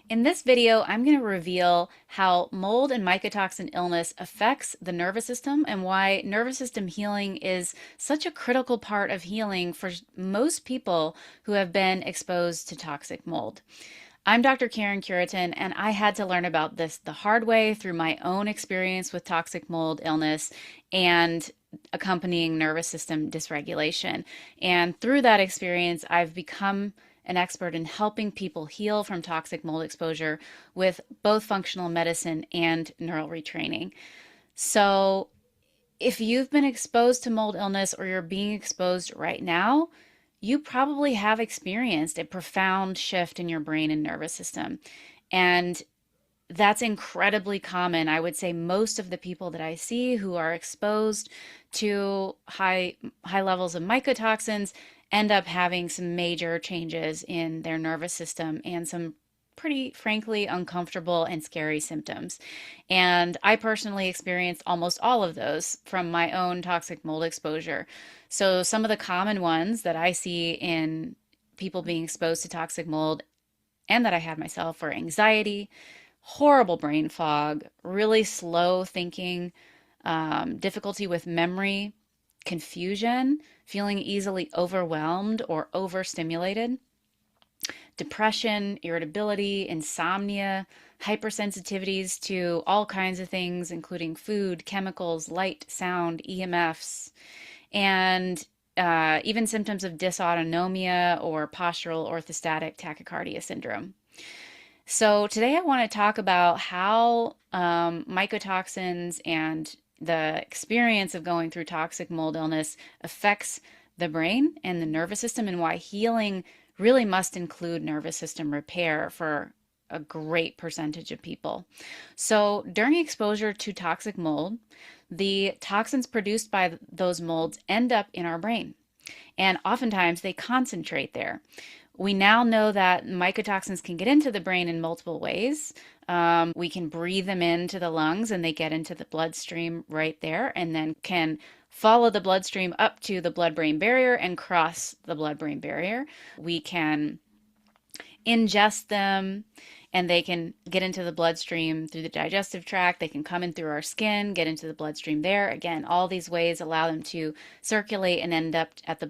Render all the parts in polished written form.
In this video, I'm going to reveal how mold and mycotoxin illness affects the nervous system and why nervous system healing is such a critical part of healing for most people who have been exposed to toxic mold. I'm Dr. Karen Curitin, and I had to learn about this the hard way through my own experience with toxic mold illness and accompanying nervous system dysregulation. And through that experience, I've become an expert in helping people heal from toxic mold exposure with both functional medicine and neural retraining. So, if you've been exposed to mold illness or you're being exposed right now, you probably have experienced a profound shift in your brain and nervous system. And that's incredibly common. I would say most of the people that I see who are exposed to high levels of mycotoxins end up having some major changes in their nervous system and some pretty frankly uncomfortable and scary symptoms. And I personally experienced almost all of those from my own toxic mold exposure. So some of the common ones that I see in people being exposed to toxic mold and that I had myself were anxiety, horrible brain fog, really slow thinking, difficulty with memory, confusion, feeling easily overwhelmed or overstimulated, depression, irritability, insomnia, hypersensitivities to all kinds of things, including food, chemicals, light, sound, EMFs, and even symptoms of dysautonomia or postural orthostatic tachycardia syndrome. So today I want to talk about how mycotoxins and the experience of going through toxic mold illness affects the brain and the nervous system, and why healing really must include nervous system repair for a great percentage of people. So during exposure to toxic mold, the toxins produced by those molds end up in our brain, and oftentimes they concentrate there. We now know that mycotoxins can get into the brain in multiple ways. We can breathe them into the lungs and they get into the bloodstream right there, and then can follow the bloodstream up to the blood-brain barrier and cross the blood-brain barrier. We can ingest them and they can get into the bloodstream through the digestive tract. They can come in through our skin, get into the bloodstream there. Again, all these ways allow them to circulate and end up at the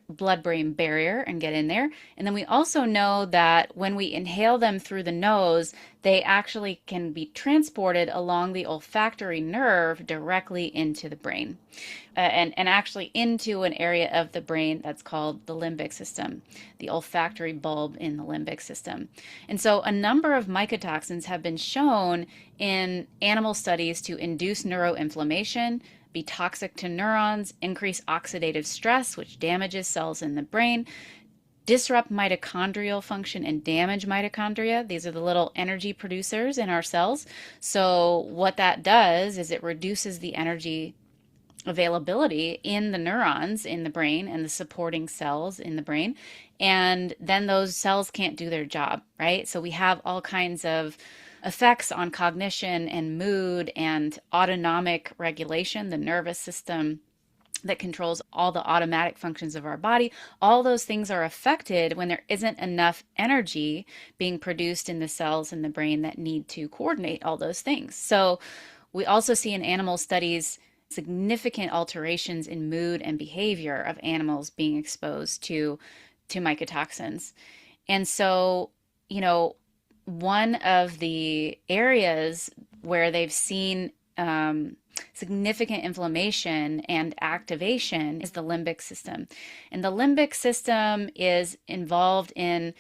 blood-brain barrier and get in there. And then we also know that when we inhale them through the nose, they actually can be transported along the olfactory nerve directly into the brain, and actually into an area of the brain that's called the limbic system, the olfactory bulb in the limbic system. And so a number of mycotoxins have been shown in animal studies to induce neuroinflammation, be toxic to neurons, increase oxidative stress, which damages cells in the brain, disrupt mitochondrial function and damage mitochondria. These are the little energy producers in our cells. So what that does is it reduces the energy availability in the neurons in the brain and the supporting cells in the brain. And then those cells can't do their job, right? So we have all kinds of effects on cognition and mood and autonomic regulation, the nervous system that controls all the automatic functions of our body. All those things are affected when there isn't enough energy being produced in the cells in the brain that need to coordinate all those things. So we also see in animal studies significant alterations in mood and behavior of animals being exposed to mycotoxins. And so, one of the areas where they've seen significant inflammation and activation is the limbic system. And the limbic system is involved in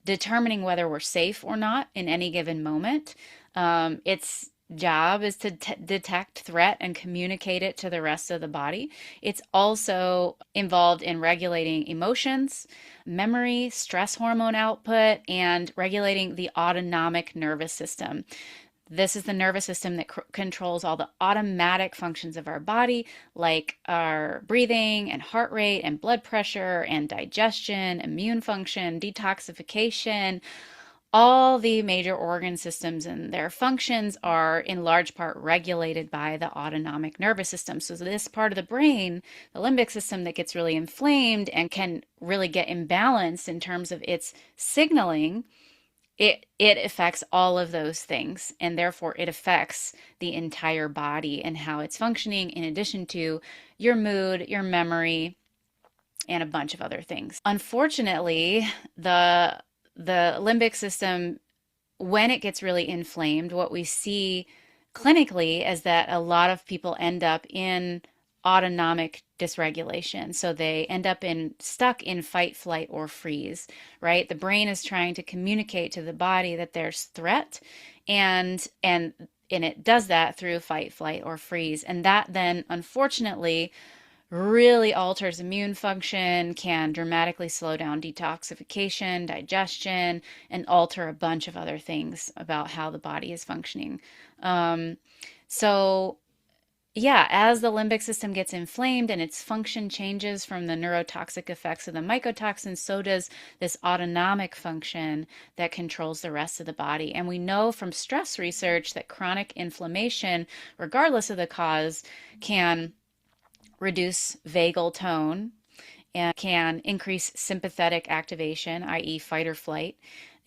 determining whether we're safe or not in any given moment. Its job is to detect threat and communicate it to the rest of the body. It's also involved in regulating emotions, memory, stress hormone output, and regulating the autonomic nervous system. This is the nervous system that controls all the automatic functions of our body, like our breathing and heart rate and blood pressure and digestion, immune function, detoxification. All the major organ systems and their functions are in large part regulated by the autonomic nervous system. So this part of the brain, the limbic system, that gets really inflamed and can really get imbalanced in terms of its signaling it affects all of those things, and therefore it affects the entire body and how it's functioning, in addition to your mood, your memory, and a bunch of other things. Unfortunately, the limbic system, when it gets really inflamed, what we see clinically is that a lot of people end up in autonomic dysregulation. So they end up in stuck in fight, flight, or freeze, right? The brain is trying to communicate to the body that there's threat, and it does that through fight, flight, or freeze. And that then unfortunately really alters immune function, can dramatically slow down detoxification, digestion, and alter a bunch of other things about how the body is functioning. Um, so, yeah, as the limbic system gets inflamed and its function changes from the neurotoxic effects of the mycotoxins, so does this autonomic function that controls the rest of the body. And we know from stress research that chronic inflammation, regardless of the cause, can reduce vagal tone and can increase sympathetic activation, i.e., fight or flight,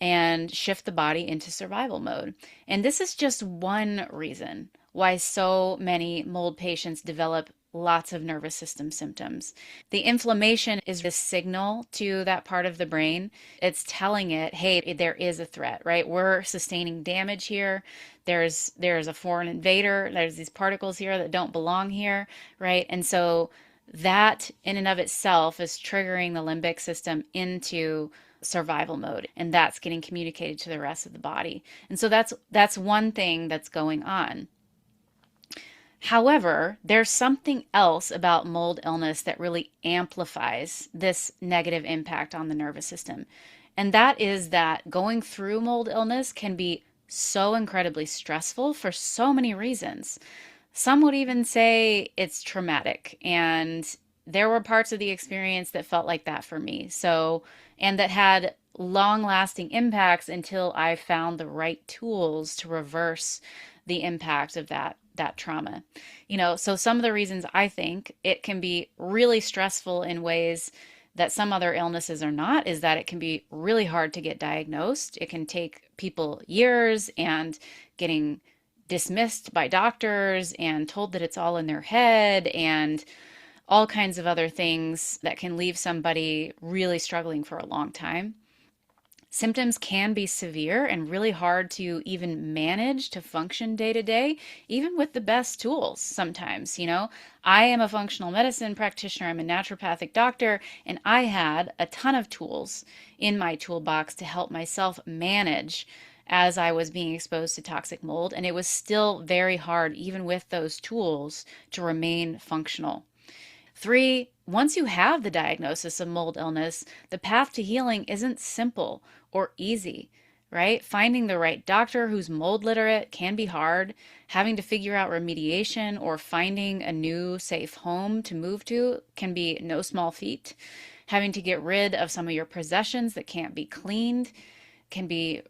and shift the body into survival mode. And this is just one reason why so many mold patients develop lots of nervous system symptoms. The inflammation is the signal to that part of the brain. It's telling it, hey, there is a threat, right? We're sustaining damage here. There's a foreign invader. There's these particles here that don't belong here, right? And so that in and of itself is triggering the limbic system into survival mode, and that's getting communicated to the rest of the body. And so that's one thing that's going on. However, there's something else about mold illness that really amplifies this negative impact on the nervous system. And that is that going through mold illness can be so incredibly stressful for so many reasons. Some would even say it's traumatic. And there were parts of the experience that felt like that for me. So, and that had long lasting impacts until I found the right tools to reverse the impact of that trauma. So some of the reasons I think it can be really stressful in ways that some other illnesses are not is that it can be really hard to get diagnosed. It can take people years and getting dismissed by doctors and told that it's all in their head and all kinds of other things that can leave somebody really struggling for a long time. Symptoms can be severe and really hard to even manage to function day to day, even with the best tools sometimes. I am a functional medicine practitioner, I'm a naturopathic doctor, and I had a ton of tools in my toolbox to help myself manage as I was being exposed to toxic mold. And it was still very hard, even with those tools, to remain functional. 3, once you have the diagnosis of mold illness, the path to healing isn't simple or easy, right? Finding the right doctor who's mold literate can be hard. Having to figure out remediation or finding a new safe home to move to can be no small feat. Having to get rid of some of your possessions that can't be cleaned can be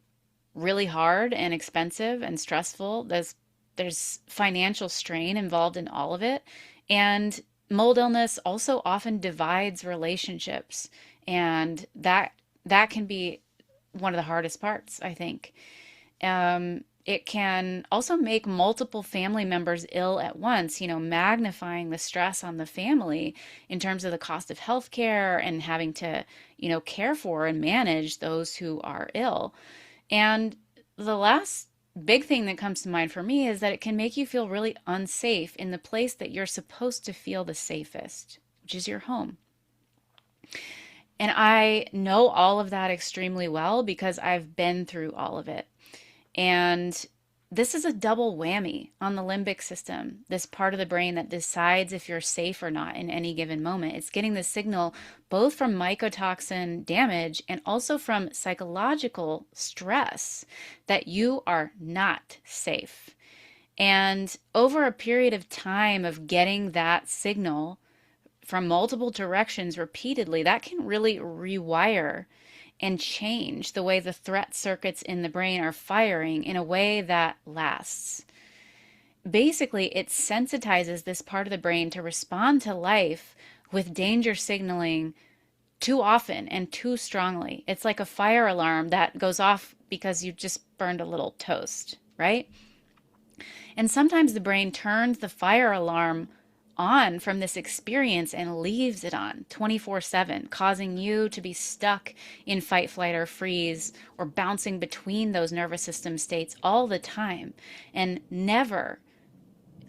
really hard and expensive and stressful. There's financial strain involved in all of it. And mold illness also often divides relationships, and that can be one of the hardest parts, I think. It can also make multiple family members ill at once, magnifying the stress on the family in terms of the cost of healthcare and having to, care for and manage those who are ill. And the last big thing that comes to mind for me is that it can make you feel really unsafe in the place that you're supposed to feel the safest, which is your home. And I know all of that extremely well because I've been through all of it. And this is a double whammy on the limbic system, this part of the brain that decides if you're safe or not in any given moment. It's getting the signal both from mycotoxin damage and also from psychological stress that you are not safe. And over a period of time of getting that signal from multiple directions repeatedly, that can really rewire and change the way the threat circuits in the brain are firing in a way that lasts. Basically, it sensitizes this part of the brain to respond to life with danger signaling too often and too strongly. It's like a fire alarm that goes off because you just burned a little toast, right? And sometimes the brain turns the fire alarm on from this experience and leaves it on 24/7, causing you to be stuck in fight, flight, or freeze, or bouncing between those nervous system states all the time, and never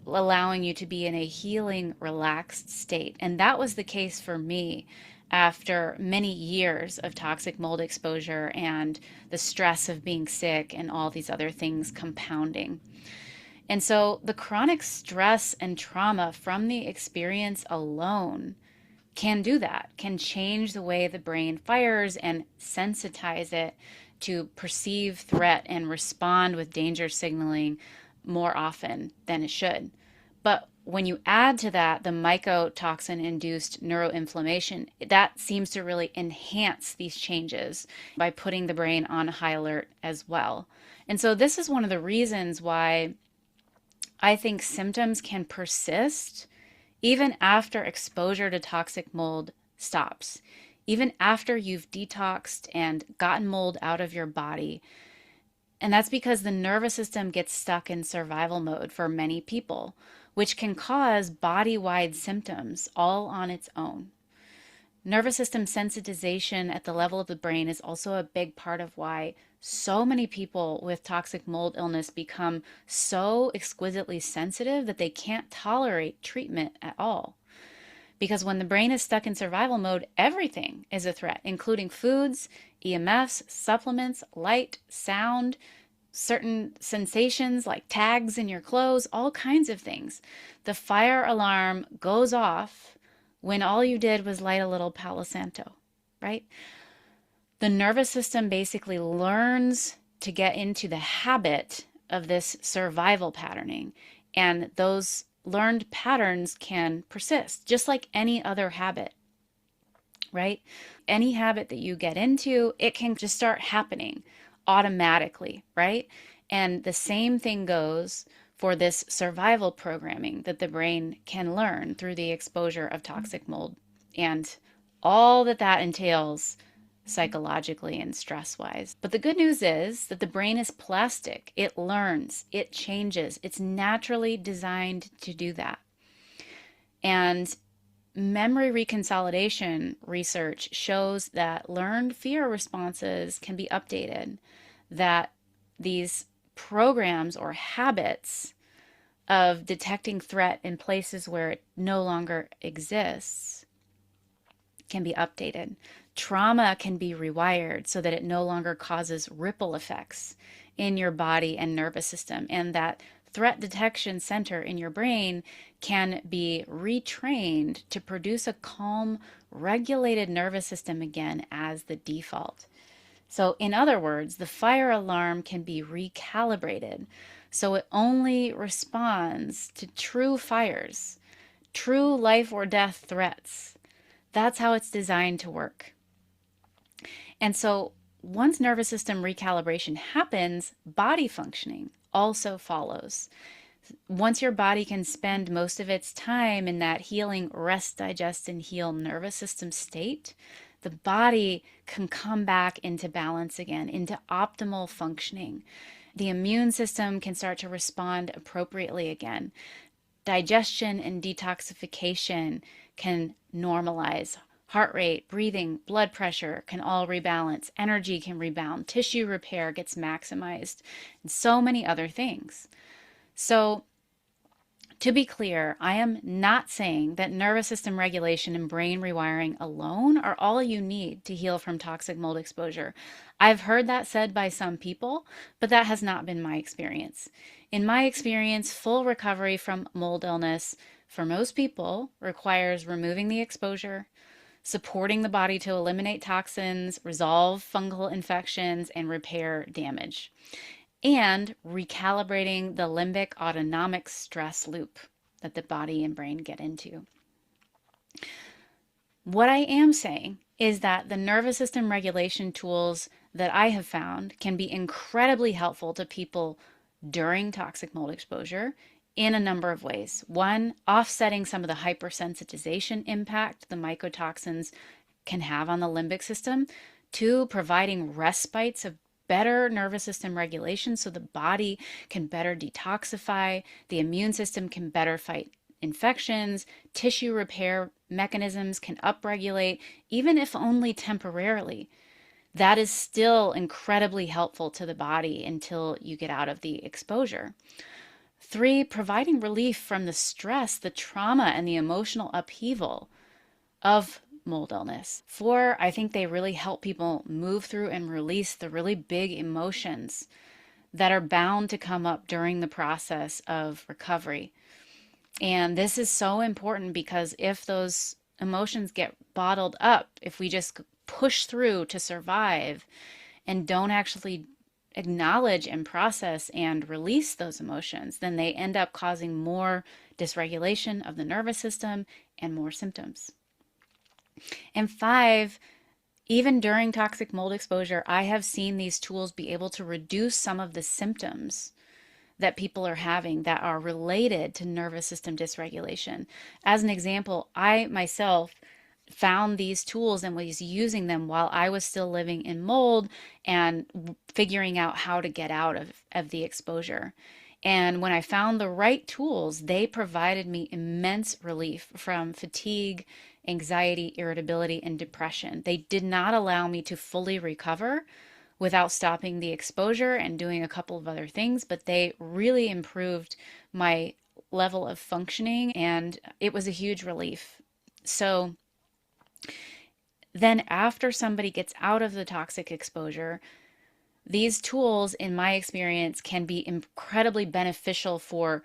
allowing you to be in a healing, relaxed state. And that was the case for me after many years of toxic mold exposure and the stress of being sick and all these other things compounding. And so the chronic stress and trauma from the experience alone can do that, can change the way the brain fires and sensitize it to perceive threat and respond with danger signaling more often than it should. But when you add to that the mycotoxin induced neuroinflammation, that seems to really enhance these changes by putting the brain on high alert as well. And so this is one of the reasons why I think symptoms can persist even after exposure to toxic mold stops, even after you've detoxed and gotten mold out of your body. And that's because the nervous system gets stuck in survival mode for many people, which can cause body-wide symptoms all on its own. Nervous system sensitization at the level of the brain is also a big part of why so many people with toxic mold illness become so exquisitely sensitive that they can't tolerate treatment at all. Because when the brain is stuck in survival mode, everything is a threat, including foods, EMFs, supplements, light, sound, certain sensations like tags in your clothes, all kinds of things. The fire alarm goes off when all you did was light a little Palo Santo, right? The nervous system basically learns to get into the habit of this survival patterning, and those learned patterns can persist, just like any other habit, right? Any habit that you get into, it can just start happening automatically, right? And the same thing goes for this survival programming that the brain can learn through the exposure of toxic mold and all that that entails psychologically and stress-wise. But the good news is that the brain is plastic. It learns, it changes. It's naturally designed to do that. And memory reconsolidation research shows that learned fear responses can be updated, that these programs or habits of detecting threat in places where it no longer exists can be updated. Trauma can be rewired so that it no longer causes ripple effects in your body and nervous system, and that threat detection center in your brain can be retrained to produce a calm, regulated nervous system again as the default. So in other words, the fire alarm can be recalibrated so it only responds to true fires, true life or death threats. That's how it's designed to work. And so once nervous system recalibration happens, body functioning also follows. Once your body can spend most of its time in that healing, rest, digest, and heal nervous system state, the body can come back into balance again, into optimal functioning. The immune system can start to respond appropriately again. Digestion and detoxification can normalize. Heart rate, breathing, blood pressure can all rebalance. Energy can rebound. Tissue repair gets maximized, and so many other things. So, to be clear, I am not saying that nervous system regulation and brain rewiring alone are all you need to heal from toxic mold exposure. I've heard that said by some people, but that has not been my experience. In my experience, full recovery from mold illness for most people requires removing the exposure, supporting the body to eliminate toxins, resolve fungal infections, and repair damage, and recalibrating the limbic autonomic stress loop that the body and brain get into. What I am saying is that the nervous system regulation tools that I have found can be incredibly helpful to people during toxic mold exposure in a number of ways. One, offsetting some of the hypersensitization impact the mycotoxins can have on the limbic system. Two, providing respites of better nervous system regulation so the body can better detoxify, the immune system can better fight infections, tissue repair mechanisms can upregulate, even if only temporarily. That is still incredibly helpful to the body until you get out of the exposure. Three, providing relief from the stress, the trauma, and the emotional upheaval of mold illness. Four, I think they really help people move through and release the really big emotions that are bound to come up during the process of recovery. And this is so important because if those emotions get bottled up, if we just push through to survive and don't actually acknowledge and process and release those emotions, then they end up causing more dysregulation of the nervous system and more symptoms. And five, even during toxic mold exposure, I have seen these tools be able to reduce some of the symptoms that people are having that are related to nervous system dysregulation. As an example, I myself found these tools and was using them while I was still living in mold and figuring out how to get out of the exposure. And when I found the right tools, they provided me immense relief from fatigue, anxiety, irritability, and depression. They did not allow me to fully recover without stopping the exposure and doing a couple of other things, but they really improved my level of functioning, and it was a huge relief. So then after somebody gets out of the toxic exposure, these tools, in my experience, can be incredibly beneficial for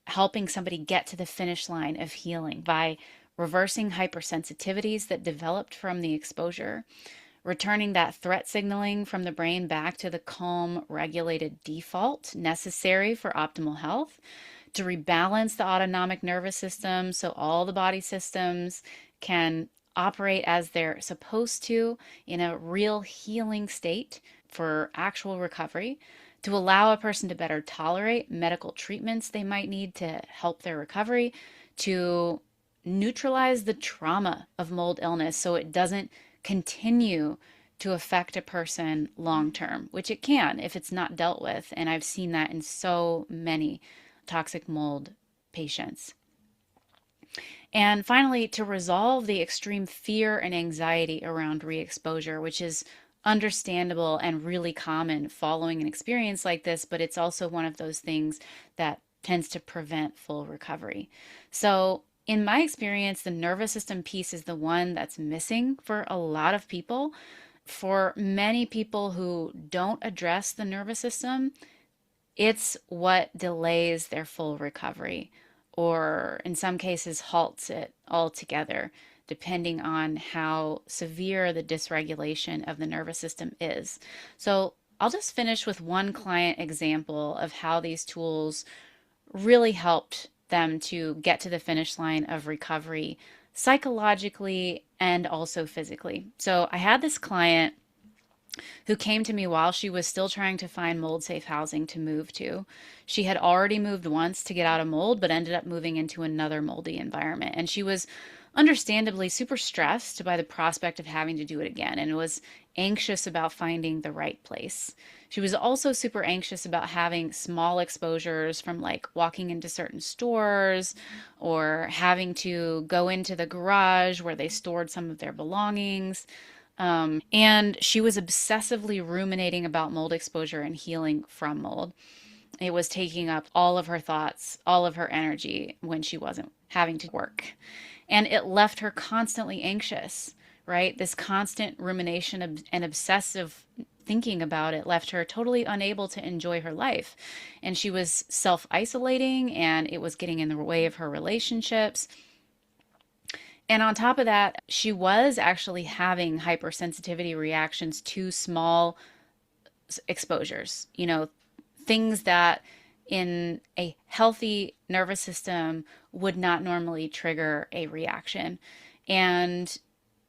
helping somebody get to the finish line of healing by reversing hypersensitivities that developed from the exposure, returning that threat signaling from the brain back to the calm, regulated default necessary for optimal health, to rebalance the autonomic nervous system so all the body systems can operate as they're supposed to in a real healing state for actual recovery, to allow a person to better tolerate medical treatments they might need to help their recovery, to neutralize the trauma of mold illness so it doesn't continue to affect a person long term, which it can if it's not dealt with. And I've seen that in so many toxic mold patients. And finally, to resolve the extreme fear and anxiety around re-exposure, which is understandable and really common following an experience like this, but it's also one of those things that tends to prevent full recovery. So in my experience, the nervous system piece is the one that's missing for a lot of people. For many people who don't address the nervous system, it's what delays their full recovery, or in some cases halts it altogether, depending on how severe the dysregulation of the nervous system is. So I'll just finish with one client example of how these tools really helped them to get to the finish line of recovery psychologically and also physically. So I had this client who came to me while she was still trying to find mold safe housing to move to. She had already moved once to get out of mold, but ended up moving into another moldy environment. And she was understandably super stressed by the prospect of having to do it again and was anxious about finding the right place. She was also super anxious about having small exposures from like walking into certain stores or having to go into the garage where they stored some of their belongings. And she was obsessively ruminating about mold exposure and healing from mold. It was taking up all of her thoughts, all of her energy when she wasn't having to work. And it left her constantly anxious, right? This constant rumination and obsessive thinking about it left her totally unable to enjoy her life. And she was self-isolating, and it was getting in the way of her relationships. And on top of that, she was actually having hypersensitivity reactions to small exposures, things that in a healthy nervous system would not normally trigger a reaction. And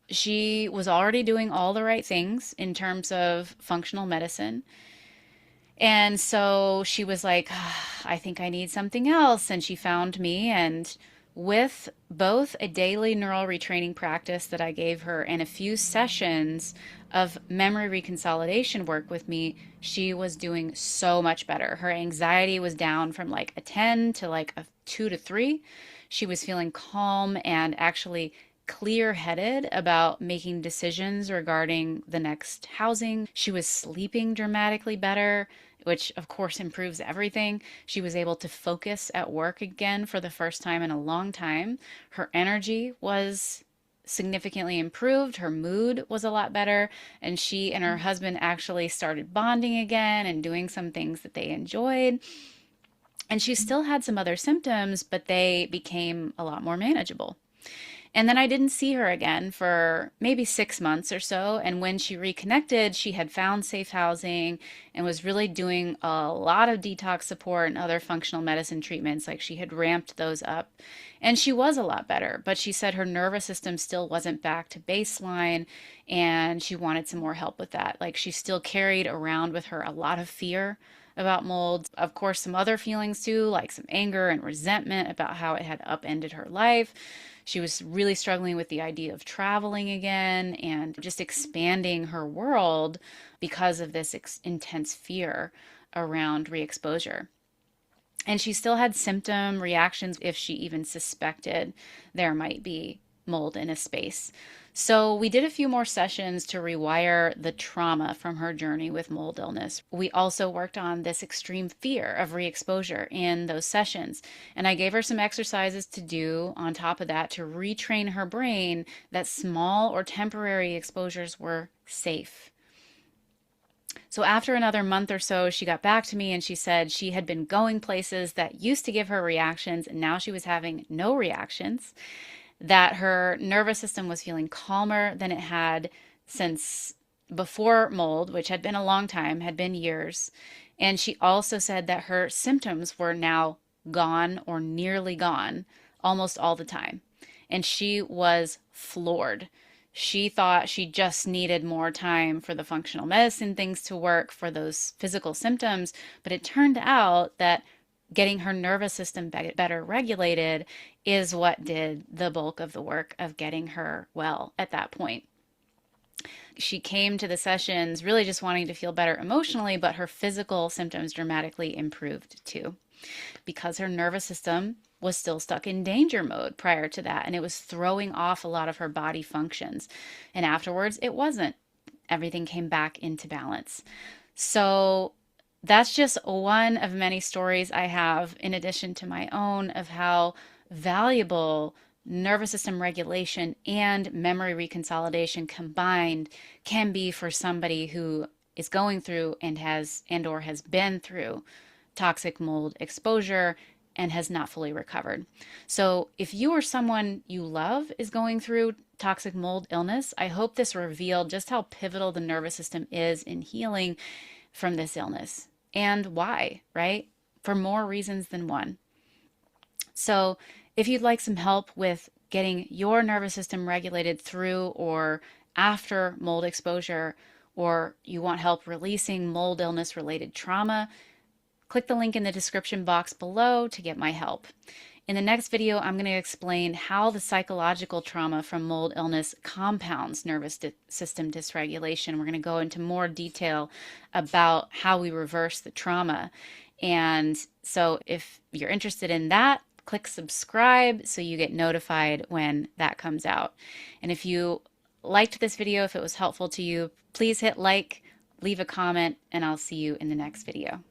she was already doing all the right things in terms of functional medicine. And so she was like, I think I need something else. And she found me, and with both a daily neural retraining practice that I gave her and a few sessions of memory reconsolidation work with me, she was doing so much better. Her anxiety was down from like a 10 to like a 2 to 3. She was feeling calm and actually clear headed about making decisions regarding the next housing. She was sleeping dramatically better, which of course improves everything. She was able to focus at work again for the first time in a long time. Her energy was significantly improved. Her mood was a lot better. And she and her husband actually started bonding again and doing some things that they enjoyed. And she still had some other symptoms, but they became a lot more manageable. And then I didn't see her again for maybe 6 months or so. And when she reconnected, she had found safe housing and was really doing a lot of detox support and other functional medicine treatments. Like she had ramped those up. And she was a lot better. But she said her nervous system still wasn't back to baseline and she wanted some more help with that. Like she still carried around with her a lot of fear about mold. Of course, some other feelings too, like some anger and resentment about how it had upended her life. She was really struggling with the idea of traveling again and just expanding her world because of this intense fear around re-exposure. And she still had symptom reactions if she even suspected there might be mold in a space. So we did a few more sessions to rewire the trauma from her journey with mold illness. We also worked on this extreme fear of re-exposure in those sessions. And I gave her some exercises to do on top of that to retrain her brain that small or temporary exposures were safe. So after another month or so, she got back to me and she said she had been going places that used to give her reactions and now she was having no reactions, that her nervous system was feeling calmer than it had since before mold, which had been a long time, had been years. And she also said that her symptoms were now gone or nearly gone almost all the time. And she was floored. She thought she just needed more time for the functional medicine things to work for those physical symptoms. But it turned out that getting her nervous system better regulated is what did the bulk of the work of getting her well at that point. She came to the sessions really just wanting to feel better emotionally, but her physical symptoms dramatically improved too, because her nervous system was still stuck in danger mode prior to that, and it was throwing off a lot of her body functions. And afterwards, it wasn't. Everything came back into balance. So that's just one of many stories I have, in addition to my own, of how valuable nervous system regulation and memory reconsolidation combined can be for somebody who is going through and or has been through toxic mold exposure and has not fully recovered. So if you or someone you love is going through toxic mold illness, I hope this revealed just how pivotal the nervous system is in healing from this illness and why, right? For more reasons than one. So if you'd like some help with getting your nervous system regulated through or after mold exposure, or you want help releasing mold illness related trauma, click the link in the description box below to get my help. In the next video, I'm going to explain how the psychological trauma from mold illness compounds nervous system dysregulation. We're going to go into more detail about how we reverse the trauma. And so if you're interested in that, click subscribe so you get notified when that comes out. And if you liked this video, if it was helpful to you, please hit like, leave a comment, and I'll see you in the next video.